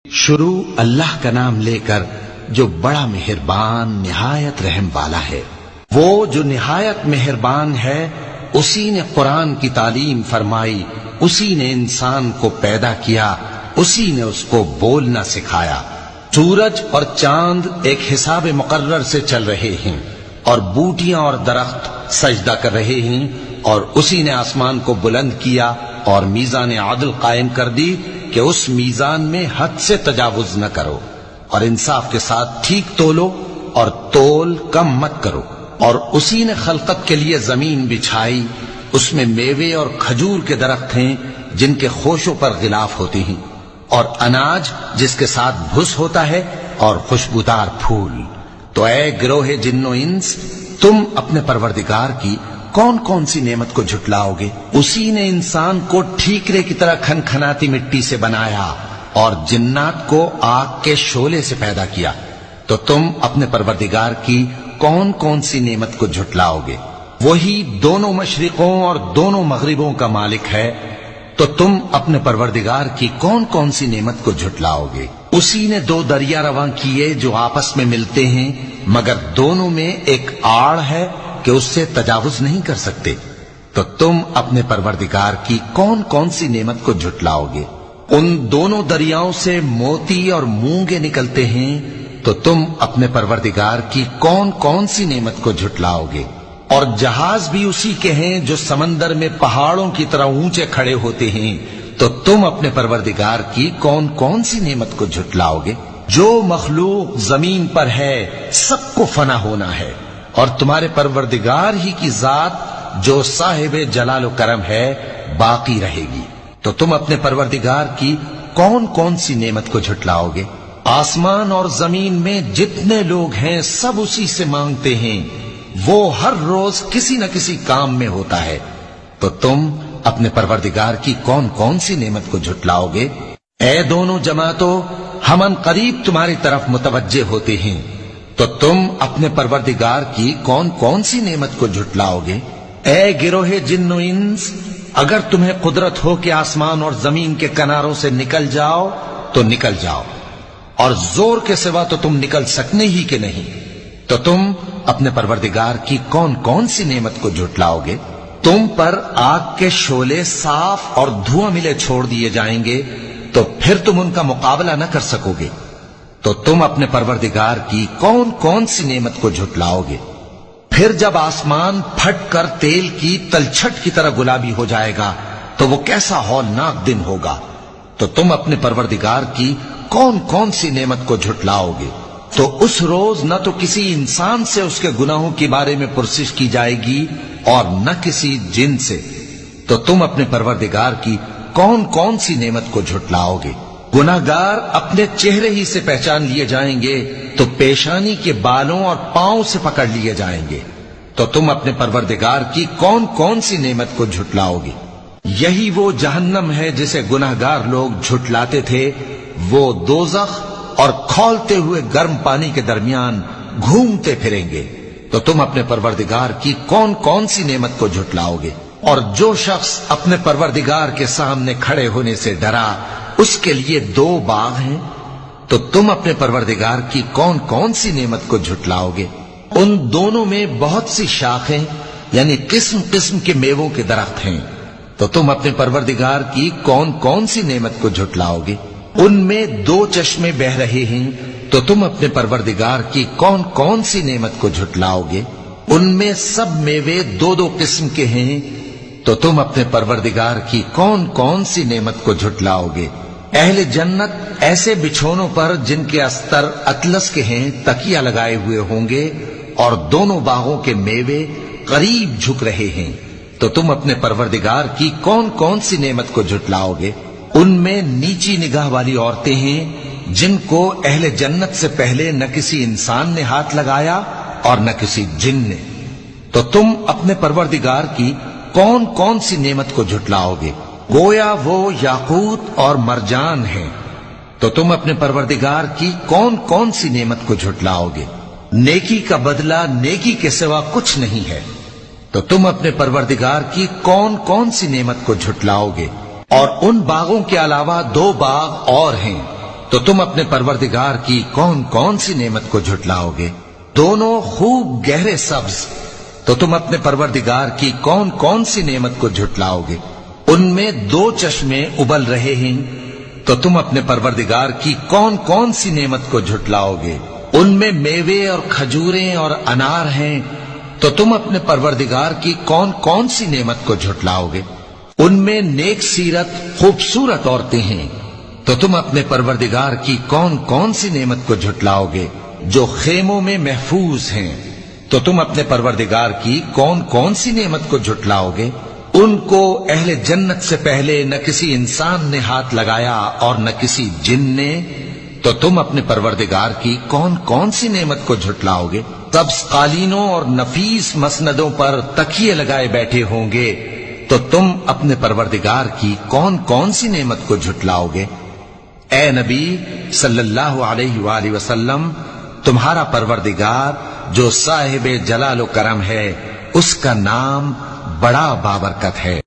شروع اللہ کا نام لے کر جو بڑا مہربان نہایت رحم والا ہے۔ وہ جو نہایت مہربان ہے اسی نے قرآن کی تعلیم فرمائی، اسی نے انسان کو پیدا کیا، اسی نے اس کو بولنا سکھایا۔ سورج اور چاند ایک حساب مقرر سے چل رہے ہیں اور بوٹیاں اور درخت سجدہ کر رہے ہیں، اور اسی نے آسمان کو بلند کیا اور میزان عدل قائم کر دی کہ اس میزان میں حد سے تجاوز نہ کرو، اور انصاف کے ساتھ ٹھیک تولو اور تول کم مت کرو۔ اور اسی نے خلقت کے لیے زمین بچھائی، اس میں میوے اور کھجور کے درخت ہیں جن کے خوشوں پر غلاف ہوتے ہیں، اور اناج جس کے ساتھ بھس ہوتا ہے، اور خوشبودار پھول۔ تو اے گروہ جن و انس، تم اپنے پروردگار کی کون کون سی نعمت کو جھٹلاؤ گے؟ اسی نے انسان کو ٹھیکرے کی طرح کھنکھناتی مٹی سے بنایا اور جنات کو آگ کے شعلے سے پیدا کیا۔ تو تم اپنے پروردگار کی کون کون سی نعمت کو جھٹلاؤ گے؟ وہی دونوں مشرقوں اور دونوں مغربوں کا مالک ہے، تو تم اپنے پروردگار کی کون کون سی نعمت کو جھٹلاؤ گے؟ اسی نے دو دریا رواں کیے جو آپس میں ملتے ہیں، مگر دونوں میں ایک آڑ ہے کہ اس سے تجاوز نہیں کر سکتے۔ تو تم اپنے پروردگار کی کون کون سی نعمت کو جھٹلاؤ گے؟ ان دونوں دریاؤں سے موتی اور مونگے نکلتے ہیں، تو تم اپنے پروردگار کی کون کون سی نعمت کو جھٹلاؤ گے؟ اور جہاز بھی اسی کے ہیں جو سمندر میں پہاڑوں کی طرح اونچے کھڑے ہوتے ہیں، تو تم اپنے پروردگار کی کون کون سی نعمت کو جھٹلاؤ گے؟ جو مخلوق زمین پر ہے سب کو فنا ہونا ہے، اور تمہارے پروردگار ہی کی ذات جو صاحب جلال و کرم ہے باقی رہے گی۔ تو تم اپنے پروردگار کی کون کون سی نعمت کو جھٹلاؤ گے؟ آسمان اور زمین میں جتنے لوگ ہیں سب اسی سے مانگتے ہیں، وہ ہر روز کسی نہ کسی کام میں ہوتا ہے۔ تو تم اپنے پروردگار کی کون کون سی نعمت کو جھٹلاؤ گے؟ اے دونوں جماعتوں، ہم ان قریب تمہاری طرف متوجہ ہوتے ہیں، تو تم اپنے پروردگار کی کون کون سی نعمت کو جھٹلاؤ گے؟ اے گروہ جن و انس، اگر تمہیں قدرت ہو کہ آسمان اور زمین کے کناروں سے نکل جاؤ تو نکل جاؤ، اور زور کے سوا تو تم نکل سکنے ہی کہ نہیں، تو تم اپنے پروردگار کی کون کون سی نعمت کو جھٹلاؤ گے؟ تم پر آگ کے شعلے صاف اور دھواں ملے چھوڑ دیے جائیں گے، تو پھر تم ان کا مقابلہ نہ کر سکو گے۔ تو تم اپنے پروردگار کی کون کون سی نعمت کو جھٹلاؤ گے؟ پھر جب آسمان پھٹ کر تیل کی تلچھٹ کی طرح گلابی ہو جائے گا تو وہ کیسا ہولناک دن ہوگا۔ تو تم اپنے پروردگار کی کون کون سی نعمت کو جھٹلاؤ گے؟ تو اس روز نہ تو کسی انسان سے اس کے گناہوں کے بارے میں پرسش کی جائے گی اور نہ کسی جن سے۔ تو تم اپنے پروردگار کی کون کون سی نعمت کو جھٹلاؤ گے؟ گناہگار اپنے چہرے ہی سے پہچان لیے جائیں گے تو پیشانی کے بالوں اور پاؤں سے پکڑ لیے جائیں گے۔ تو تم اپنے پروردگار کی کون کون سی نعمت کو جھٹلاؤ گے؟ یہی وہ جہنم ہے جسے گناہگار لوگ جھٹلاتے تھے، وہ دوزخ اور کھولتے ہوئے گرم پانی کے درمیان گھومتے پھریں گے۔ تو تم اپنے پروردگار کی کون کون سی نعمت کو جھٹلاؤ گے؟ اور جو شخص اپنے پروردگار کے سامنے کھڑے ہونے سے ڈرا، اس کے لیے دو باغ ہیں، تو تم اپنے پروردگار کی کون کون سی نعمت کو جھٹلاؤ گے؟ ان دونوں میں بہت سی شاخیں یعنی قسم قسم کے میووں کے درخت ہیں، تو تم اپنے پروردگار کی کون کون سی نعمت کو جھٹلاؤ گے؟ ان میں دو چشمے بہ رہے ہیں، تو تم اپنے پروردگار کی کون کون سی نعمت کو جھٹلاؤ گے؟ ان میں سب میوے دو دو قسم کے ہیں، تو تم اپنے پروردگار کی کون کون سی نعمت کو جھٹلاؤ گے؟ اہل جنت ایسے بچھونوں پر جن کے استر اطلس کے ہیں تکیہ لگائے ہوئے ہوں گے، اور دونوں باغوں کے میوے قریب جھک رہے ہیں، تو تم اپنے پروردگار کی کون کون سی نعمت کو جھٹلاؤ گے؟ ان میں نیچی نگاہ والی عورتیں ہیں جن کو اہل جنت سے پہلے نہ کسی انسان نے ہاتھ لگایا اور نہ کسی جن نے۔ تو تم اپنے پروردگار کی کون کون سی نعمت کو جھٹلاؤ گے؟ گویا وہ یاقوت اور مرجان ہیں، تو تم اپنے پروردگار کی کون کون سی نعمت کو جھٹلاؤ گے؟ نیکی کا بدلہ نیکی کے سوا کچھ نہیں ہے، تو تم اپنے پروردگار کی کون کون سی نعمت کو جھٹلاؤ گے؟ اور ان باغوں کے علاوہ دو باغ اور ہیں، تو تم اپنے پروردگار کی کون کون سی نعمت کو جھٹلاؤ گے؟ دونوں خوب گہرے سبز، تو تم اپنے پروردگار کی کون کون سی نعمت کو جھٹلاؤ گے؟ ان میں 2 چشمے ابل رہے ہیں، تو تم اپنے پروردگار کی کون کون سی نعمت کو جھٹلاؤ گے؟ ان میں میوے اور کھجوریں اور انار ہیں، تو تم اپنے پروردگار کی کون کون سی نعمت کو جھٹلاؤ گے؟ ان میں نیک سیرت خوبصورت عورتیں ہیں، تو تم اپنے پروردگار کی کون کون سی نعمت کو جھٹلاؤ گے؟ جو خیموں میں محفوظ ہیں، تو تم اپنے پروردگار کی کون کون سی نعمت کو جھٹلاؤ گے؟ ان کو اہل جنت سے پہلے نہ کسی انسان نے ہاتھ لگایا اور نہ کسی جن نے، تو تم اپنے پروردگار کی کون کون سی نعمت کو جھٹلاؤ گے؟ سبز قالینوں اور نفیس مسندوں پر تکیے لگائے بیٹھے ہوں گے، تو تم اپنے پروردگار کی کون کون سی نعمت کو جھٹلاؤ گے؟ اے نبی صلی اللہ علیہ وآلہ وسلم، تمہارا پروردگار جو صاحب جلال و کرم ہے، اس کا نام بڑا بابرکت ہے۔